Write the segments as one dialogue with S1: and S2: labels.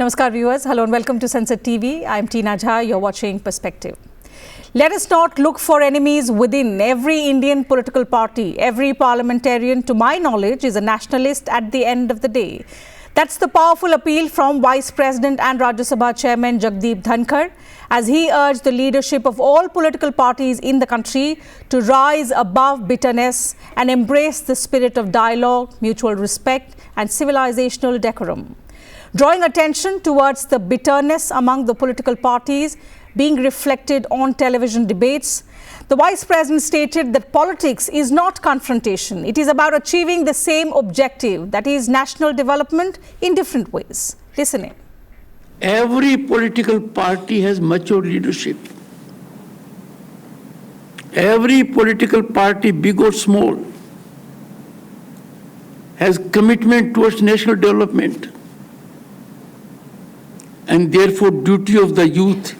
S1: Namaskar viewers, hello and welcome to Sansad TV. I am Teena Jha, you're watching Perspective. Let us not look for enemies within every Indian political party. Every parliamentarian, to my knowledge, is a nationalist at the end of the day. That's the powerful appeal from Vice President and Rajya Sabha Chairman Jagdeep Dhankar as he urged the leadership of all political parties in the country to rise above bitterness and embrace the spirit of dialogue, mutual respect and civilizational decorum. Drawing attention towards the bitterness among the political parties being reflected on television debates, the Vice President stated that politics is not confrontation. It is about achieving the same objective, that is national development, in different ways. Listen in.
S2: Every political party has mature leadership. Every political party, big or small, has commitment towards national development. And therefore, duty of the youth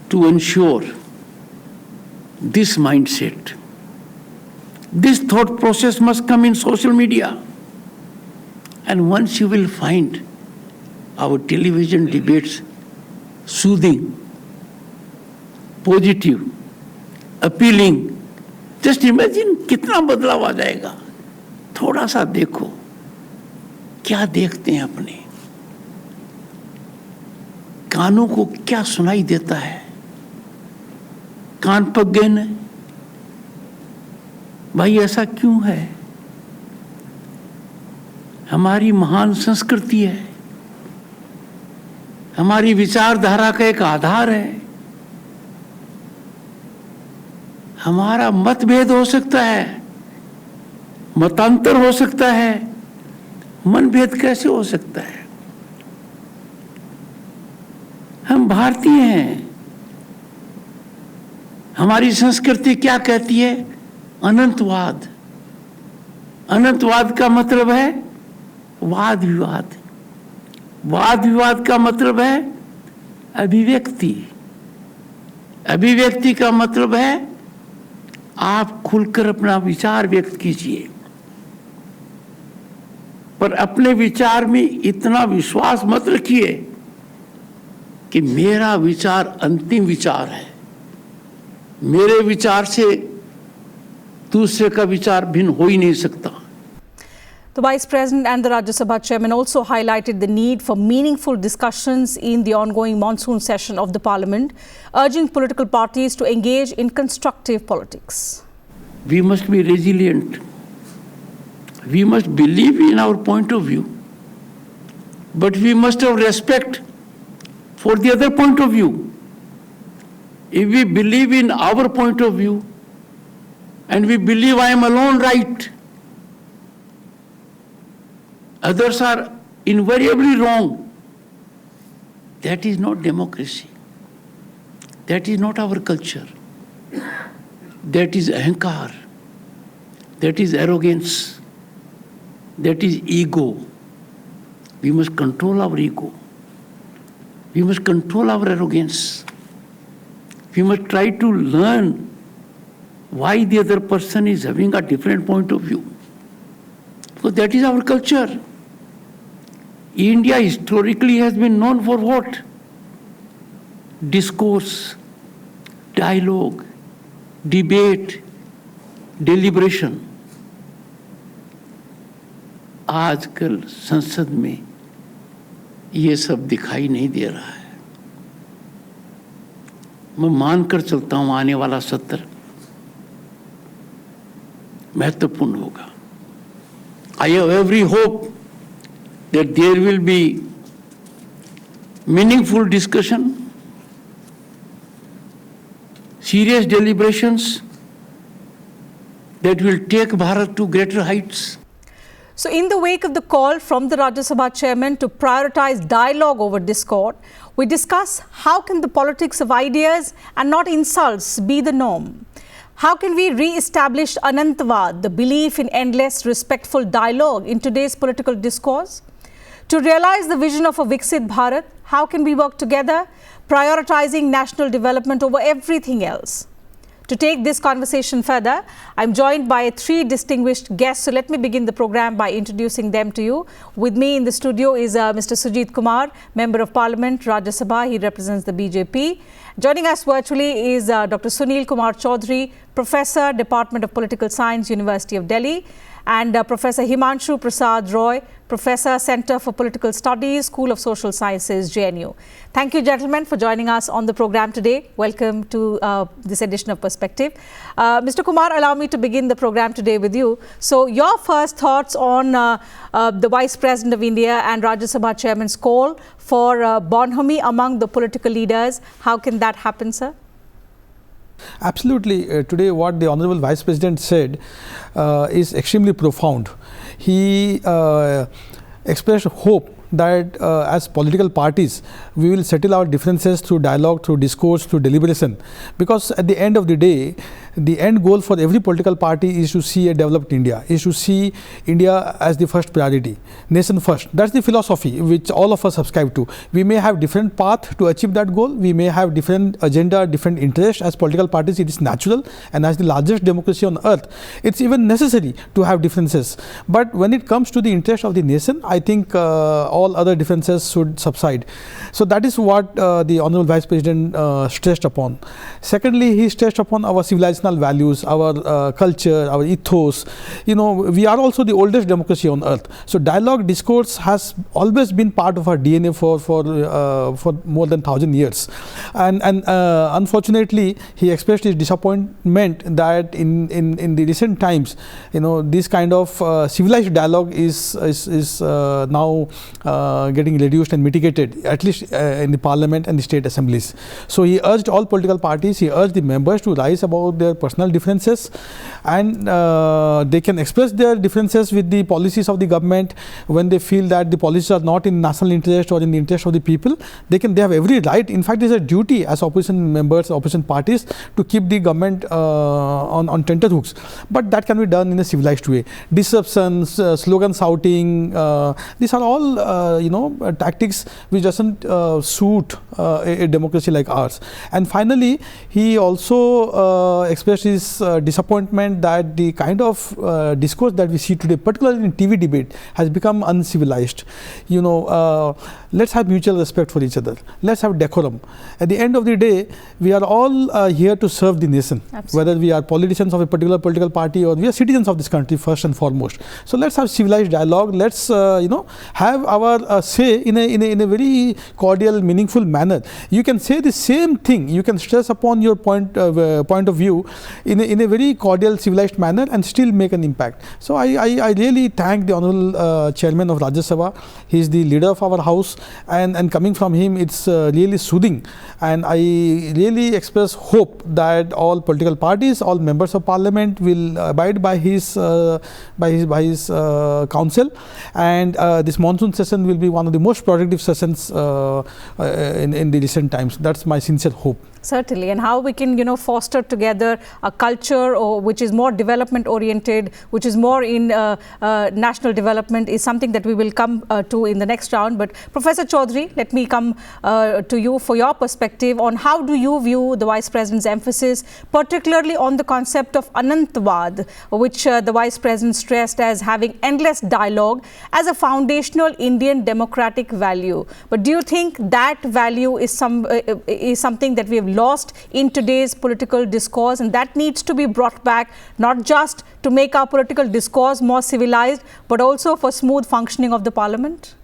S2: to ensure this mindset. This thought process must come in social media. And once you will find our television debates soothing, positive, appealing, just imagine कितना बदलाव आ जाएगा. थोड़ा सा देखो, क्या देखते हैं अपने कानों को, क्या सुनाई देता है. कान पक गए न भाई, ऐसा क्यों है? हमारी महान संस्कृति है, हमारी विचारधारा का एक आधार है. हमारा मतभेद हो सकता है, मतांतर हो सकता है, मनभेद कैसे हो सकता है? हम भारतीय हैं. हमारी संस्कृति क्या कहती है? अनंतवाद. अनंतवाद का मतलब है वाद विवाद. वाद विवाद का मतलब है अभिव्यक्ति. अभिव्यक्ति का मतलब है आप खुलकर अपना विचार व्यक्त कीजिए. पर अपने विचार में इतना विश्वास मत रखिए कि मेरा विचार अंतिम विचार है, मेरे विचार से दूसरे का विचार भिन्न हो ही नहीं सकता.
S1: The Vice President and the Rajya Sabha Chairman also highlighted the need for meaningful discussions in the ongoing monsoon session of the Parliament, urging political parties to engage in constructive politics.
S2: We must be resilient. We must believe in our point of view, but we must have respect for the other point of view. If we believe in our point of view and we believe I am alone right, others are invariably wrong, that is not democracy. That is not our culture. That is ahankar. That is arrogance. That is ego. We must control our ego. We must control our arrogance. We must try to learn why the other person is having a different point of view. So that is our culture. India historically has been known for what? Discourse, dialogue, debate, deliberation. आजकल संसद में ये सब दिखाई नहीं दे रहा है. मैं मानकर चलता हूं आने वाला सत्र महत्वपूर्ण होगा. I have every hope that there will be meaningful discussion, serious deliberations that will take Bharat to greater heights.
S1: So in the wake of the call from the Rajya Sabha Chairman to prioritize dialogue over discord, we discuss how can the politics of ideas and not insults be the norm? How can we re-establish Anantavad, the belief in endless respectful dialogue in today's political discourse? To realize the vision of a Viksit Bharat, how can we work together, prioritizing national development over everything else? To take this conversation further, I'm joined by three distinguished guests. So let me begin the program by introducing them to you. With me in the studio is Mr. Sujeet Kumar, Member of Parliament, Rajya Sabha. He represents the BJP. Joining us virtually is Dr. Sunil Kumar Choudhary, Professor, Department of Political Science, University of Delhi, and Professor Himanshu Prasad Roy, Professor, Center for Political Studies, School of Social Sciences, JNU. Thank you, gentlemen, for joining us on the program today. Welcome to this edition of Perspective. Mr. Kumar, allow me to begin the program today with you. So, your first thoughts on the Vice President of India and Rajya Sabha Chairman's call for bonhomie among the political leaders. How can that happen, sir?
S3: Absolutely. Today what the Honorable Vice President said is extremely profound. He expressed hope that as political parties we will settle our differences through dialogue, through discourse, through deliberation, because at the end of the day the end goal for every political party is to see a developed India, is to see India as the first priority, nation first. That's the philosophy which all of us subscribe to. We may have different path to achieve that goal, we may have different agenda, different interests. As political parties it is natural, and as the largest democracy on earth it's even necessary to have differences. But when it comes to the interest of the nation, I think all other differences should subside. So that is what the Honorable Vice President stressed upon. Secondly, he stressed upon our civilizational values, our culture, our ethos. You know, we are also the oldest democracy on earth. So dialogue, discourse has always been part of our DNA for more than 1,000 years. And unfortunately, he expressed his disappointment that in the recent times, you know, this kind of civilized dialogue is now getting reduced and mitigated, at least in the Parliament and the state assemblies. So he urged all political parties, he urged the members to rise above their personal differences, and they can express their differences with the policies of the government. When they feel that the policies are not in national interest or in the interest of the people, they have every right. In fact, it is a duty as opposition members, opposition parties, to keep the government on tenterhooks. But that can be done in a civilized way. Disruptions, slogan shouting, these are all tactics which doesn't suit a democracy like ours. And finally, he also expressed his disappointment that the kind of discourse that we see today, particularly in TV debate, has become uncivilized. You know, let's have mutual respect for each other. Let's have decorum. At the end of the day, we are all here to serve the nation. Absolutely. Whether we are politicians of a particular political party or we are citizens of this country first and foremost. So let's have civilized dialogue. Let's have our say in a very cordial, meaningful manner. You can say the same thing. You can stress upon your point of view in a very cordial, civilized manner and still make an impact. So I really thank the Honorable Chairman of Rajya Sabha. He is the leader of our house, and coming from him, it's really soothing. And I really express hope that all political parties, all members of Parliament will abide by his counsel, and this monsoon session will be one of the most productive sessions in the recent times. That's my sincere hope.
S1: Certainly, and how we can, foster together a culture which is more development oriented, which is more in national development, is something that we will come to in the next round. But Professor Choudhary, let me come to you for your perspective on how do you view the Vice President's emphasis, particularly on the concept of Anantwad, which the Vice President stressed as having endless dialogue as a foundational Indian democratic value. But do you think that value is something that we have lost in today's political discourse, and that needs to be brought back, not just to make our political discourse more civilized, but also for smooth functioning of the Parliament?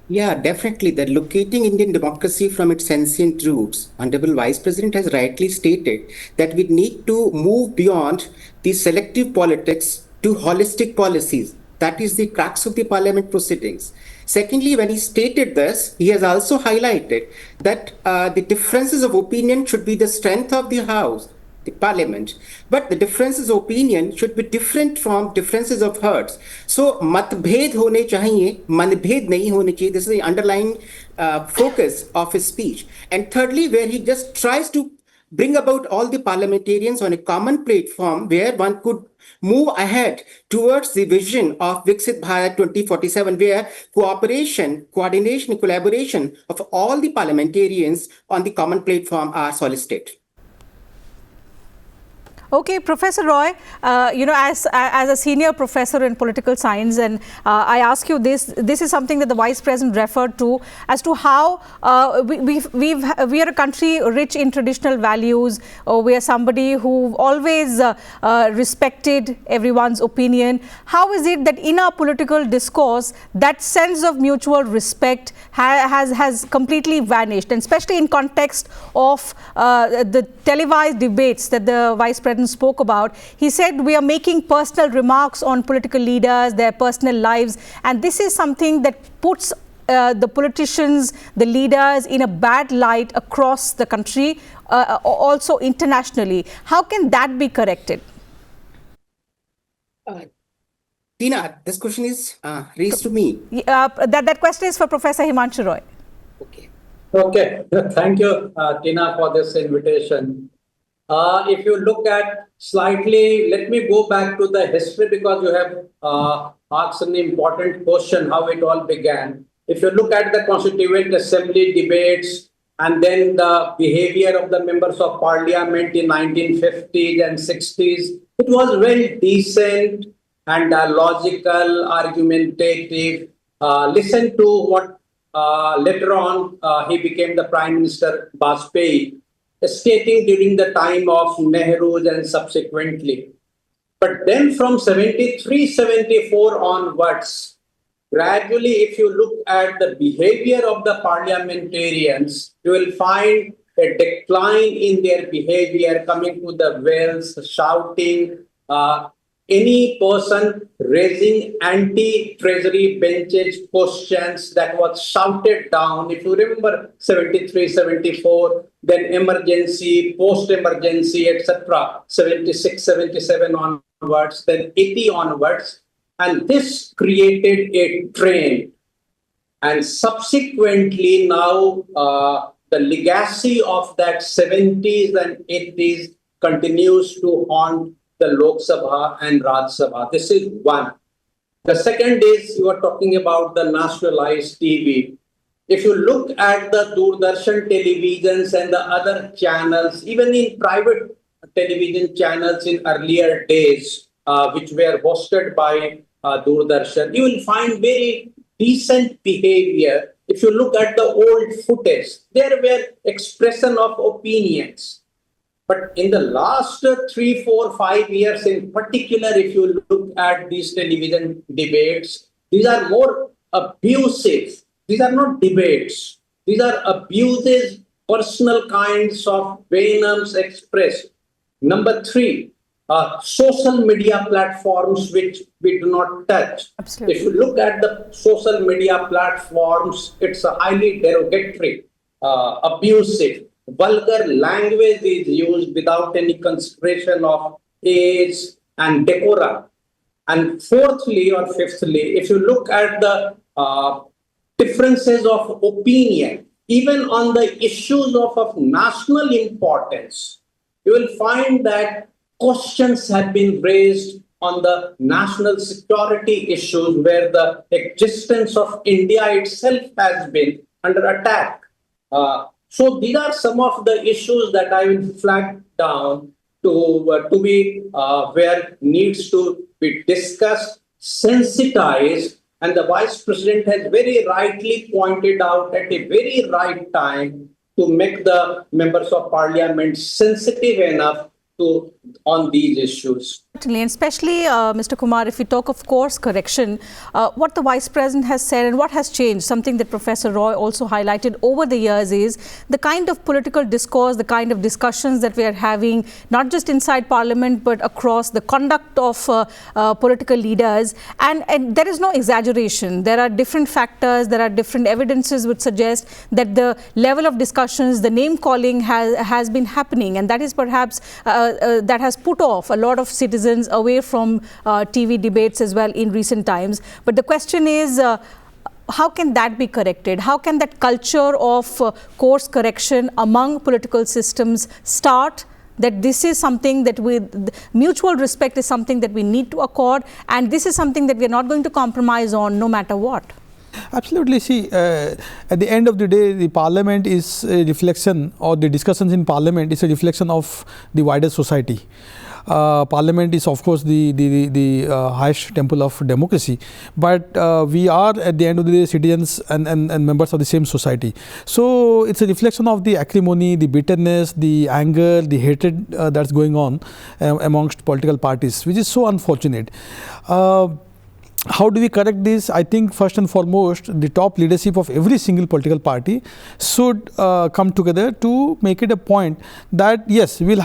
S4: Yeah, definitely. That locating Indian democracy from its ancient roots, Honorable Vice President has rightly stated that we need to move beyond the selective politics to holistic policies. That is the crux of the Parliament proceedings. Secondly, when he stated this, he has also highlighted that the differences of opinion should be the strength of the House, the Parliament, but the differences of opinion should be different from differences of hearts. So, matbhed hone chahiye, manbhed nahi hone chahiye. This is the underlying focus of his speech. And thirdly, where he just tries to bring about all the parliamentarians on a common platform where one could move ahead towards the vision of Viksit Bharat 2047, where cooperation, coordination, collaboration of all the parliamentarians on the common platform are solicited.
S1: Okay, Professor Roy, as a senior professor in political science, and I ask you this is something that the Vice President referred to as to how we are a country rich in traditional values. We are somebody who always respected everyone's opinion. How is it that in our political discourse, that sense of mutual respect has completely vanished, and especially in context of the televised debates that the Vice President spoke about? He said we are making personal remarks on political leaders, their personal lives, and this is something that puts the politicians, the leaders in a bad light across the country, also internationally. How can that be corrected?
S4: Teena, this question is raised to me.
S1: That question is for Professor Himanshu Roy.
S5: Okay, thank you, Teena, for this invitation. If you look at slightly, let me go back to the history, because you have asked an important question, how it all began. If you look at the Constituent Assembly debates and then the behavior of the members of Parliament in 1950s and 60s, it was very decent and logical, argumentative. Listen to what later on he became the Prime Minister Vajpayee, stating during the time of Nehru and subsequently. But then from 73, 74 onwards, gradually, if you look at the behavior of the parliamentarians, you will find a decline in their behavior, coming to the wells, shouting, any person raising anti-treasury benches questions, that was shouted down. If you remember 73, 74, then emergency, post-emergency, etc., 76, 77 onwards, then 80 onwards. And this created a trend. And subsequently now, the legacy of that 70s and 80s continues to haunt the Lok Sabha and Rajya Sabha. This is one. The second is, you are talking about the nationalized TV. If you look at the Doordarshan televisions and the other channels, even in private television channels in earlier days, which were hosted by Doordarshan, you will find very decent behavior. If you look at the old footage, there were expression of opinions. But in the last 3, 4, 5 years in particular, if you look at these television debates, these are more abusive. These are not debates. These are abuses, personal kinds of venoms expressed. Number 3, social media platforms, which we do not touch.
S1: Absolutely.
S5: If you look at the social media platforms, it's a highly derogatory, abusive, vulgar language is used without any consideration of age and decorum. And fourthly or fifthly, if you look at the differences of opinion, even on the issues of national importance, you will find that questions have been raised on the national security issues, where the existence of India itself has been under attack. So these are some of the issues that I will flag down to be where needs to be discussed, sensitized, and the Vice President has very rightly pointed out at a very right time to make the members of Parliament sensitive enough on these issues.
S1: Certainly, and especially, Mr. Kumar, if we talk of course correction, what the Vice President has said and what has changed, something that Professor Roy also highlighted over the years, is the kind of political discourse, the kind of discussions that we are having, not just inside Parliament, but across the conduct of political leaders. And there is no exaggeration. There are different factors, there are different evidences which suggest that the level of discussions, the name calling has been happening, and that is perhaps that has put off a lot of citizens away from TV debates as well in recent times. But the question is, how can that be corrected? How can that culture of course correction among political systems start? That this is something that mutual respect is something that we need to accord, and this is something that we are not going to compromise on no matter what.
S3: Absolutely. See, at the end of the day, the Parliament is a reflection, or the discussions in Parliament is a reflection of the wider society. Parliament is of course the highest temple of democracy, but we are at the end of the day citizens and members of the same society. So it's a reflection of the acrimony, the bitterness, the anger, the hatred that's going on amongst political parties, which is so unfortunate. How do we correct this? I think first and foremost, the top leadership of every single political party should come together to make it a point that yes, we'll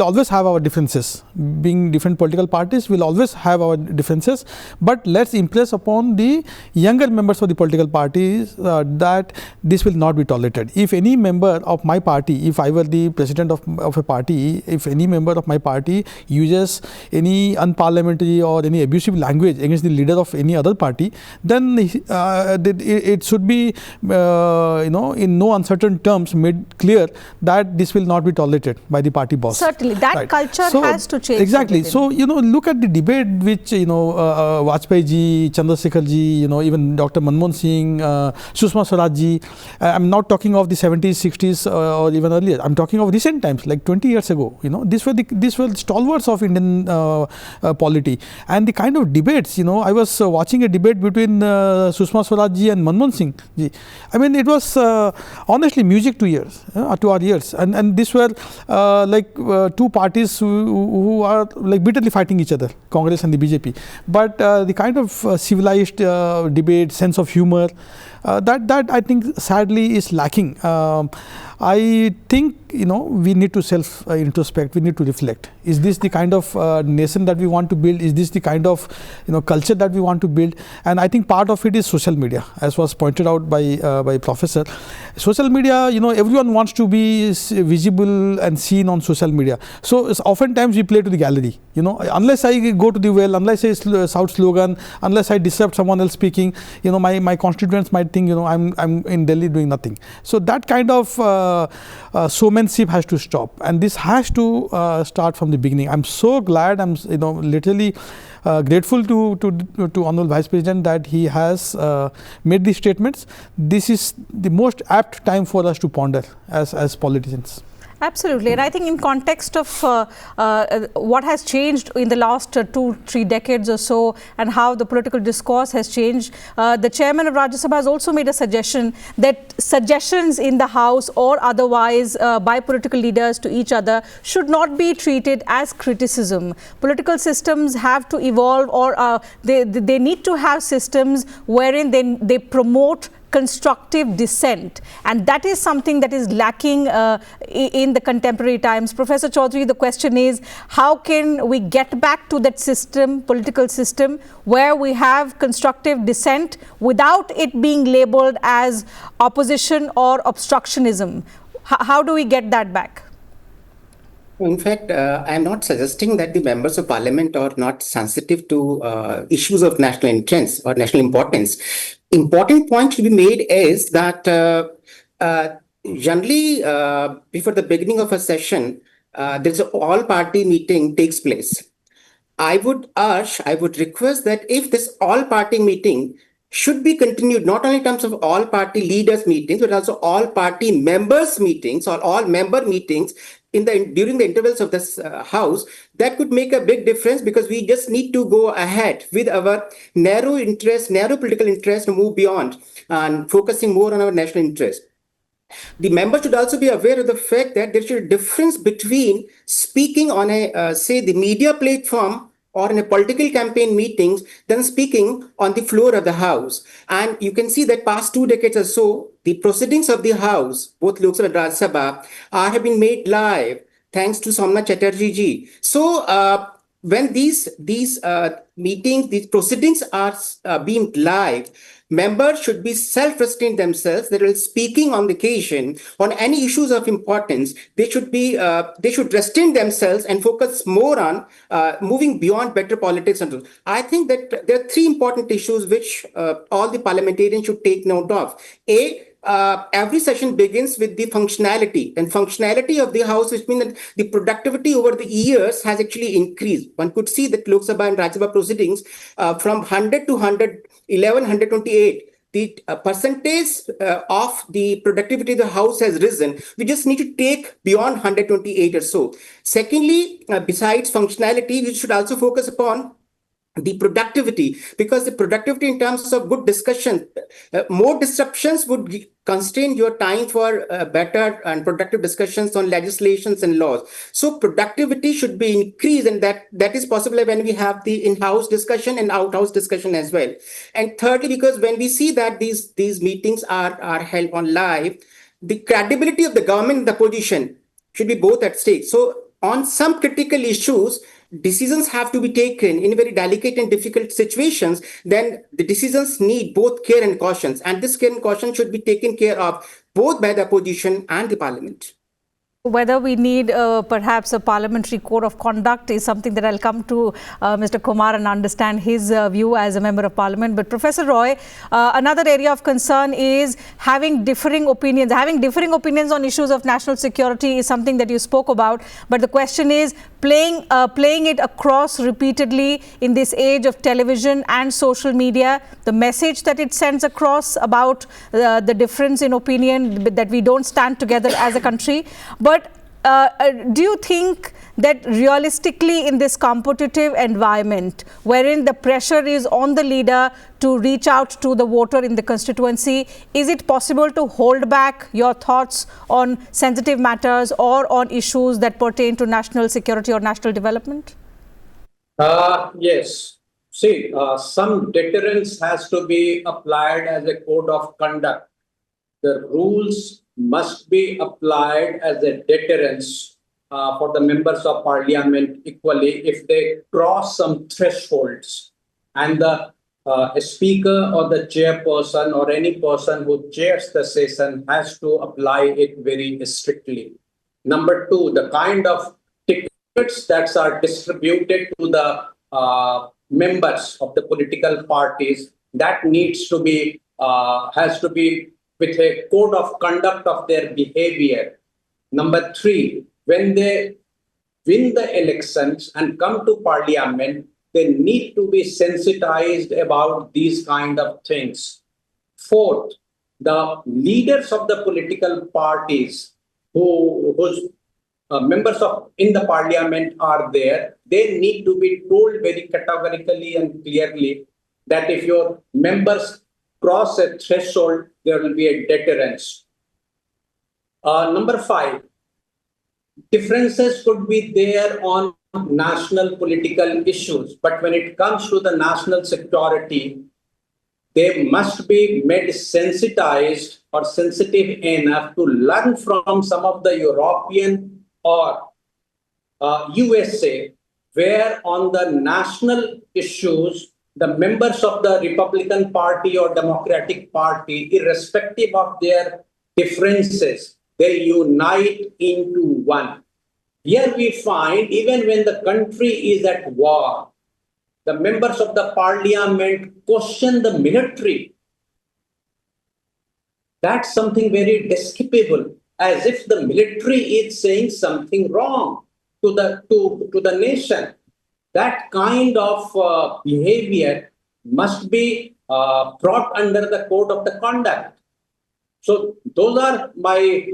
S3: always have our differences. Being different political parties, we'll always have our differences. But let's impress upon the younger members of the political parties that this will not be tolerated. If any member of my party, if I were the president of a party, if any member of my party uses any unparliamentary or any abusive language against the leader of any other party, then it should be in no uncertain terms made clear that this will not be tolerated by the party boss.
S1: Certainly, that culture has to change.
S3: Exactly. So look at the debate which Vajpayee ji, Chandrasekhar ji, even Dr. Manmohan Singh, Sushma Swaraj ji. I'm not talking of the 70s, 60s or even earlier. I'm talking of recent times, like 20 years ago. These were the stalwarts of Indian polity, and the kind of debates. I was watching a debate between Sushma Swaraj ji and Manmohan Singh ji. I mean, it was honestly music to our ears, and these were two parties who are like bitterly fighting each other, Congress and the BJP. But the kind of civilized debate, sense of humor, that I think sadly is lacking. I think we need to introspect. We need to reflect. Is this the kind of nation that we want to build? Is this the kind of culture that we want to build? And I think part of it is social media, as was pointed out by Professor. Social media, everyone wants to be visible and seen on social media. So oftentimes we play to the gallery. Unless I go to the well, unless I shout slogan, unless I disrupt someone else speaking, my constituents might think I'm in Delhi doing nothing. So that kind of showmanship has to stop, and this has to start from the beginning. I'm so glad, I'm literally grateful to Honorable Vice President that he has made these statements. This is the most apt time for us to ponder as politicians.
S1: Absolutely, and I think in context of what has changed in the last 2-3 decades or so, and how the political discourse has changed, the chairman of Rajya Sabha has also made a suggestion that suggestions in the House or otherwise by political leaders to each other should not be treated as criticism. Political systems have to evolve, or they need to have systems wherein they promote constructive dissent, and that is something that is lacking in the contemporary times. Professor Choudhary, the question is, how can we get back to that system, political system, where we have constructive dissent without it being labeled as opposition or obstructionism? How do we get that back?
S4: In fact, I'm not suggesting that the members of parliament are not sensitive to issues of national interest or national importance. Important point to be made is that generally before the beginning of a session, there's an all-party meeting takes place. I would request that if this all-party meeting should be continued, not only in terms of all-party leaders meetings, but also all-party members meetings or all-member meetings during the intervals of this House, that could make a big difference, because we just need to go ahead with our narrow political interest, to move beyond and focusing more on our national interest. The members should also be aware of the fact that there should be a difference between speaking on the media platform or in a political campaign meetings than speaking on the floor of the House. And you can see that past 2 decades or so, the proceedings of the House, both Lok Sabha and Rajya Sabha, have been made live thanks to Somnath Chatterjee ji. So when these meetings, these proceedings are being live, members should be self-restrained themselves. They are speaking on the occasion on any issues of importance. They should restrain themselves and focus more on moving beyond better politics. I think that there are 3 important issues which all the parliamentarians should take note of. Every session begins with the functionality, and functionality of the House, which means that the productivity over the years has actually increased. One could see that Lok Sabha and Rajya Sabha proceedings from 100 to 111, 128, the percentage of the productivity of the house has risen, we just need to take beyond 128 or so. Secondly, besides functionality, we should also focus upon the productivity, because the productivity in terms of good discussion, more disruptions would constrain your time for better and productive discussions on legislations and laws. So productivity should be increased, and that is possible when we have the in-house discussion and out-house discussion as well. And thirdly, because when we see that these meetings are held on live, the credibility of the government and the opposition should be both at stake. So on some critical issues, decisions have to be taken in very delicate and difficult situations. Then the decisions need both care and caution, and this care and caution should be taken care of both by the opposition and the parliament.
S1: Whether we need perhaps a parliamentary code of conduct is something that I'll come to Mr. Kumar and understand his view as a member of parliament. But Professor Roy, another area of concern is having differing opinions. Having differing opinions on issues of national security is something that you spoke about. But the question is playing it across repeatedly in this age of television and social media, the message that it sends across about the difference in opinion, that we don't stand together as a country. But do you think that realistically in this competitive environment, wherein the pressure is on the leader to reach out to the voter in the constituency, is it possible to hold back your thoughts on sensitive matters or on issues that pertain to national security or national development?
S5: Yes. See, some deterrence has to be applied as a code of conduct. The rules must be applied as a deterrence for the members of parliament equally if they cross some thresholds, and the speaker or the chairperson or any person who chairs the session has to apply it very strictly. Number two, the kind of tickets that are distributed to the members of the political parties, that needs to be has to be with a code of conduct of their behavior. Number three, when they win the elections and come to parliament, they need to be sensitized about these kind of things. Fourth, the leaders of the political parties whose members of in the parliament are there, they need to be told very categorically and clearly that if your members cross a threshold, there will be a deterrence. Number five, differences could be there on national political issues, but when it comes to the national security, they must be made sensitized or sensitive enough to learn from some of the European or USA, where on the national issues, the members of the Republican Party or Democratic Party, irrespective of their differences, they unite into one. Here we find, even when the country is at war, the members of the parliament question the military. That's something very despicable, as if the military is saying something wrong to the nation. That kind of behavior must be brought under the code of the conduct. So those are my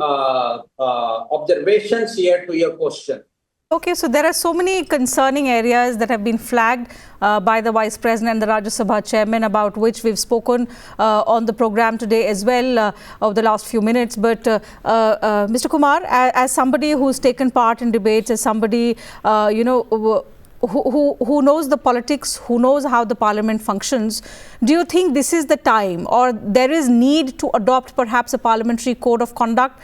S5: observations here to your question.
S1: Okay, so there are so many concerning areas that have been flagged by the Vice President and the Rajya Sabha Chairman, about which we've spoken on the program today as well over the last few minutes. But Mr. Kumar, as somebody who's taken part in debates, as somebody, who knows the politics, who knows how the parliament functions, do you think this is the time, or there is need to adopt perhaps a parliamentary code of conduct,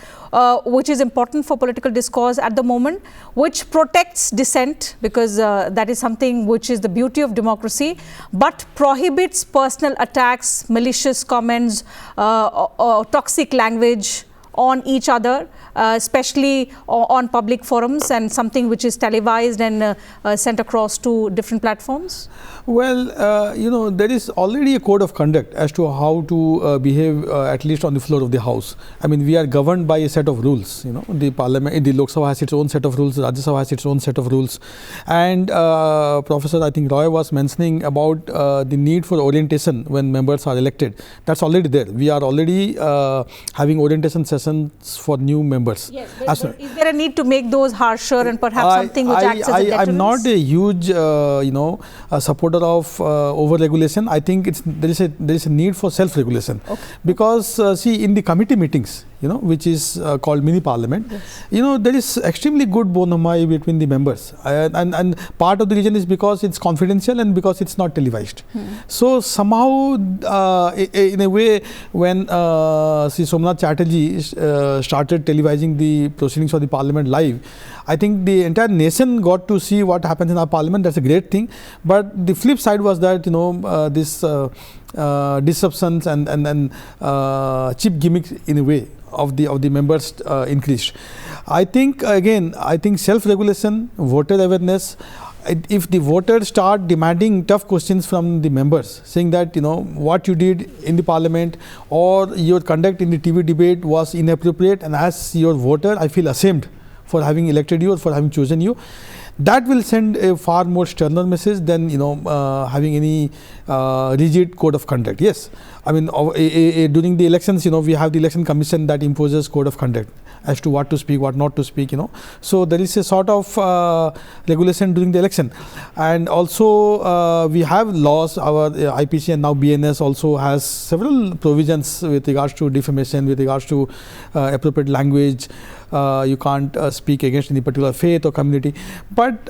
S1: which is important for political discourse at the moment, which protects dissent, because that is something which is the beauty of democracy, but prohibits personal attacks, malicious comments, or toxic language, on each other, especially on public forums, and something which is televised and sent across to different platforms?
S3: Well, there is already a code of conduct as to how to behave, at least on the floor of the House. I mean, we are governed by a set of rules. The Parliament, the Lok Sabha has its own set of rules, Rajya Sabha has its own set of rules. And Professor, I think Roy was mentioning about the need for orientation when members are elected. That's already there. We are already having orientation sessions for new members.
S1: Yes, but is there a need to make those harsher and perhaps something which acts as a deterrent?
S3: I'm not a huge, supporter of over-regulation. I think there is a need for self-regulation.
S1: Okay.
S3: Because see, in the committee meetings, which is called mini parliament, yes, there is extremely good bonhomie between the members, and part of the reason is because it's confidential and because it's not televised. So somehow, in a way, when Sri Somnath Chatterjee started televising the proceedings of the parliament live, I think the entire nation got to see what happens in our parliament. That's a great thing. But the flip side was that this disruptions and cheap gimmicks in a way of the members increased. I think self-regulation, voter awareness. If the voters start demanding tough questions from the members, saying that what you did in the parliament or your conduct in the TV debate was inappropriate, and as your voter I feel ashamed for having elected you or for having chosen you, that will send a far more sterner message than having any rigid code of conduct. Yes, I mean during the elections, we have the election commission that imposes code of conduct as to what to speak, what not to speak. So there is a sort of regulation during the election, and also we have laws. Our IPC and now BNS also has several provisions with regards to defamation, with regards to appropriate language. You can't speak against any particular faith or community. But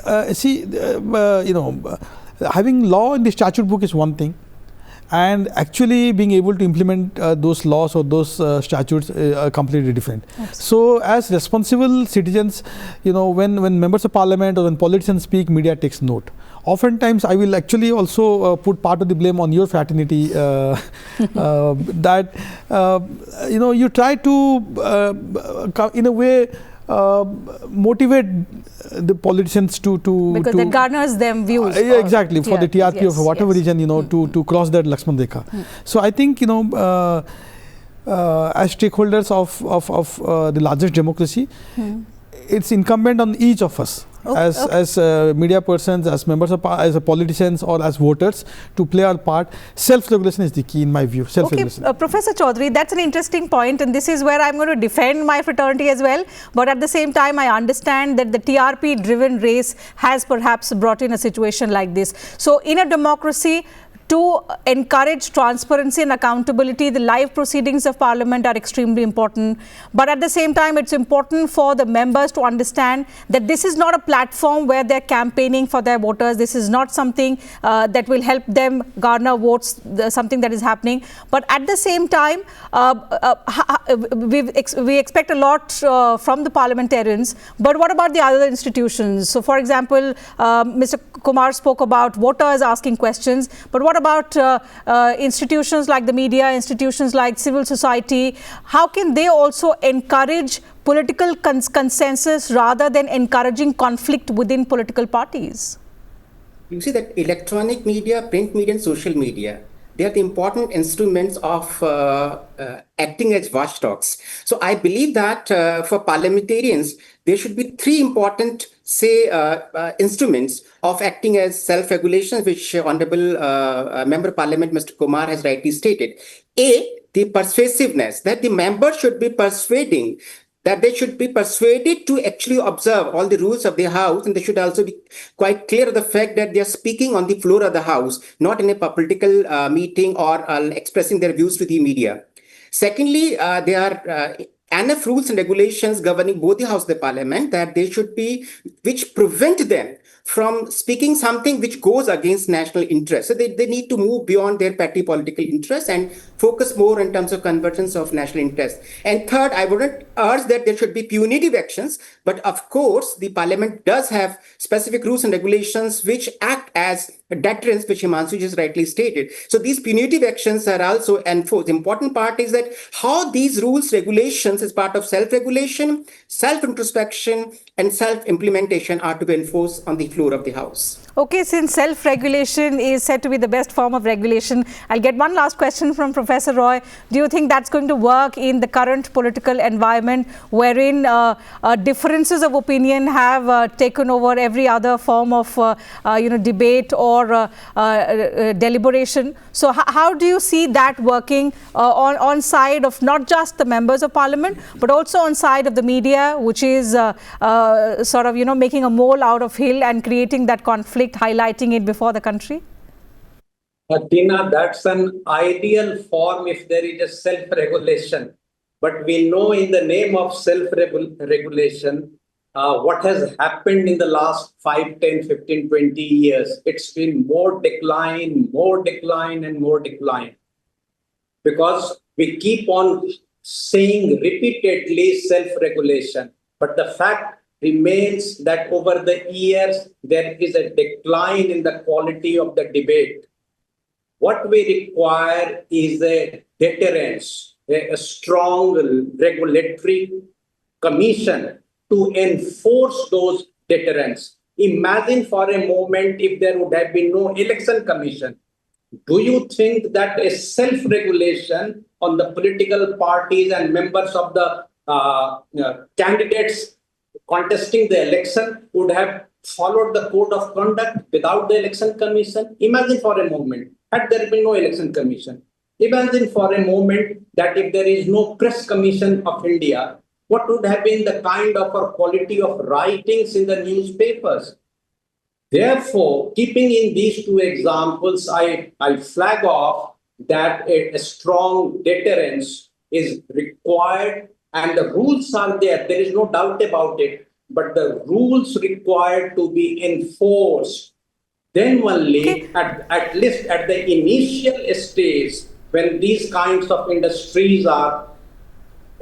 S3: having law in the statute book is one thing, and actually being able to implement those laws or those statutes are completely different. Absolutely. So as responsible citizens, when members of parliament or when politicians speak, media takes note. Oftentimes I will actually also put part of the blame on your fraternity, that you try to in a way motivate the politicians to
S1: because that garners them views.
S3: Exactly, for the TRP,
S1: yes,
S3: of whatever reason, to cross that Lakshman Rekha. So I think as stakeholders of the largest democracy, it's incumbent on each of us, as media persons, as members of as politicians, or as voters, to play our part. Self-regulation is the key, in my view. Self-regulation.
S1: Okay, Professor Choudhary, that's an interesting point, and this is where I'm going to defend my fraternity as well. But at the same time, I understand that the TRP-driven race has perhaps brought in a situation like this. So, in a democracy, to encourage transparency and accountability, the live proceedings of Parliament are extremely important. But at the same time, it's important for the members to understand that this is not a platform where they're campaigning for their voters. This is not something that will help them garner votes, something that is happening. But at the same time, we expect a lot from the parliamentarians. But what about the other institutions? So, for example, Mr. Kumar spoke about voters asking questions. But what about institutions like the media, institutions like civil society? How can they also encourage political consensus rather than encouraging conflict within political parties?
S4: You see that electronic media, print media and social media, they are the important instruments of acting as watchdogs. So I believe that for parliamentarians, there should be three important, instruments of acting as self-regulation, which Honorable Member of Parliament, Mr. Kumar, has rightly stated. A, the persuasiveness, that the member should be persuading, that they should be persuaded to actually observe all the rules of the House, and they should also be quite clear of the fact that they are speaking on the floor of the House, not in a political meeting or expressing their views to the media. Secondly, there are enough rules and regulations governing both the House and the Parliament that they should be, which prevent them from speaking something which goes against national interest. So they need to move beyond their petty political interests and focus more in terms of convergence of national interest. And third, I wouldn't urge that there should be punitive actions, but of course, the Parliament does have specific rules and regulations which act as deterrence, which Himanshu just rightly stated. So these punitive actions are also enforced. Important part is that how these rules, regulations as part of self-regulation, self-introspection, and self-implementation are to be enforced on the floor of the House.
S1: Okay, since self-regulation is said to be the best form of regulation, I'll get one last question from Professor Roy. Do you think that's going to work in the current political environment wherein differences of opinion have taken over every other form of debate or deliberation? So how do you see that working on side of not just the members of parliament, but also on side of the media, which is sort of, making a mole out of hill and creating that conflict, highlighting it before the country?
S5: Teena, that's an ideal form if there is a self-regulation. But we know in the name of self-regulation, what has happened in the last 5, 10, 15, 20 years, it's been more decline, and more decline. Because we keep on saying repeatedly self-regulation. But the fact remains that over the years, there is a decline in the quality of the debate. What we require is a deterrence, a strong regulatory commission to enforce those deterrents. Imagine for a moment if there would have been no election commission. Do you think that a self-regulation on the political parties and members of the candidates contesting the election would have followed the code of conduct without the election commission? Imagine for a moment, had there been no election commission. Imagine for a moment that if there is no press commission of India, what would have been the kind of or quality of writings in the newspapers? Therefore, keeping in these two examples, I flag off that a strong deterrence is required. And the rules are there is no doubt about it, but the rules required to be enforced. Then only, at least at the initial stage, when these kinds of industries are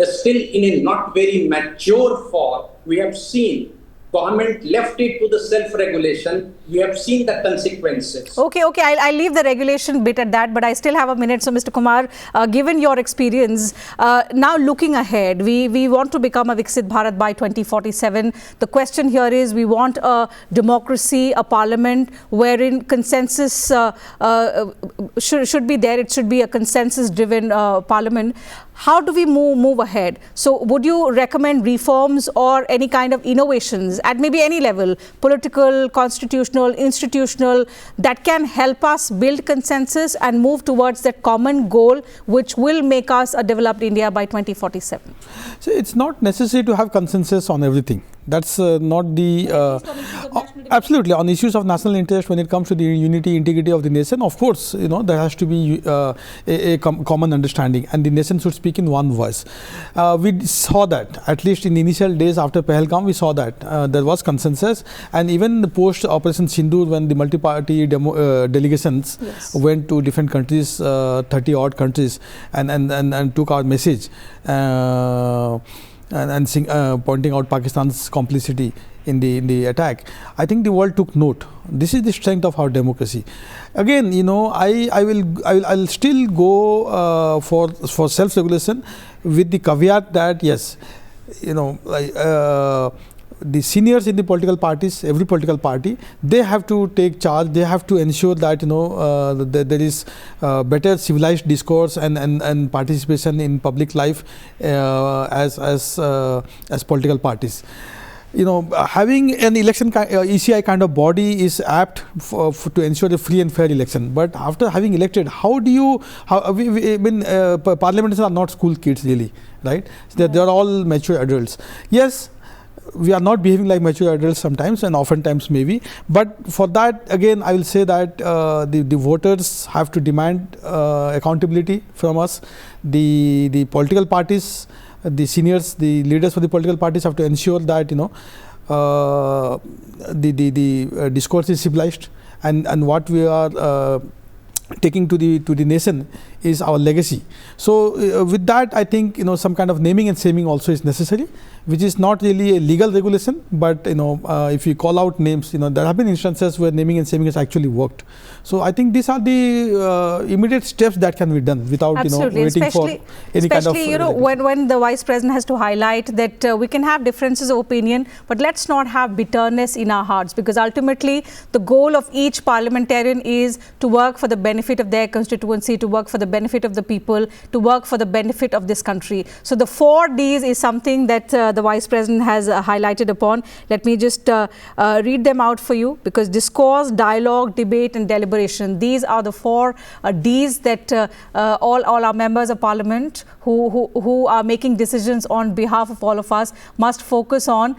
S5: still in a not very mature form, we have seen government left it to the self-regulation. We have seen the consequences.
S1: Okay. I'll leave the regulation bit at that, but I still have a minute. So, Mr. Kumar, given your experience, now looking ahead, we want to become a Viksit Bharat by 2047. The question here is, we want a democracy, a parliament wherein consensus should be there. It should be a consensus-driven parliament. How do we move ahead? So would you recommend reforms or any kind of innovations at maybe any level, political, constitutional, institutional, that can help us build consensus and move towards that common goal which will make us a developed India by 2047?
S3: So it's not necessary to have consensus on everything. That's not the absolutely on issues of national interest. When it comes to the unity, integrity of the nation, of course, there has to be a common understanding, and the nation should speak in one voice. We saw that at least in the initial days after Pahalgam, we saw that there was consensus, and even the post Operation Sindoor, when the multi-party delegations went to different countries, 30 odd countries, and took our message. And pointing out Pakistan's complicity in the attack, I think the world took note. This is the strength of our democracy. Again, I'll still go for self-regulation with the caveat that yes, the seniors in the political parties, every political party, they have to take charge. They have to ensure that there is better civilized discourse and participation in public life as political parties. Having an election ECI kind of body is apt to ensure a free and fair election. But after having elected, parliamentarians are not school kids really, right? They are all mature adults. Yes, we are not behaving like mature adults sometimes, and oftentimes maybe. But for that, again, I will say that the voters have to demand accountability from us. The political parties, the seniors, the leaders for the political parties have to ensure that the discourse is civilized, and what we are taking to the nation is our legacy. So with that, I think some kind of naming and shaming also is necessary, which is not really a legal regulation, but if we call out names, there have been instances where naming and shaming has actually worked. So I think these are the immediate steps that can be done without waiting for any kind of
S1: when the Vice President has to highlight that we can have differences of opinion, but let's not have bitterness in our hearts, because ultimately the goal of each parliamentarian is to work for the benefit of their constituency, to work for the benefit of the people, to work for the benefit of this country. So the 4 Ds is something that the Vice President has highlighted upon. Let me just read them out for you, because discourse, dialogue, debate and deliberation. These are the 4 Ds that all our members of Parliament who are making decisions on behalf of all of us must focus on.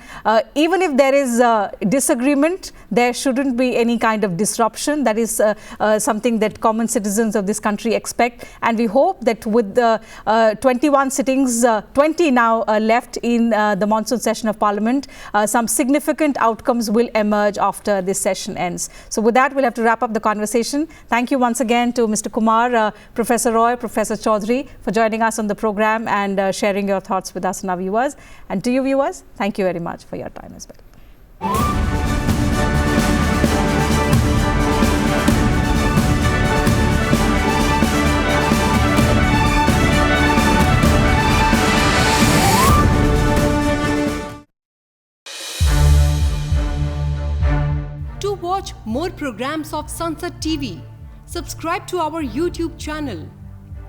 S1: Even if there is disagreement, there shouldn't be any kind of disruption. That is something that common citizens of this country expect. And we hope that with the 21 sittings, 20 now left in the monsoon session of Parliament, some significant outcomes will emerge after this session ends. So with that, we'll have to wrap up the conversation. Thank you once again to Mr. Kumar, Professor Roy, Professor Choudhary for joining us on the program and sharing your thoughts with us and our viewers. And to you viewers, thank you very much for your time as well.
S6: To watch more programs of Sansad TV, subscribe to our YouTube channel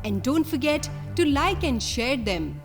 S6: and don't forget to like and share them.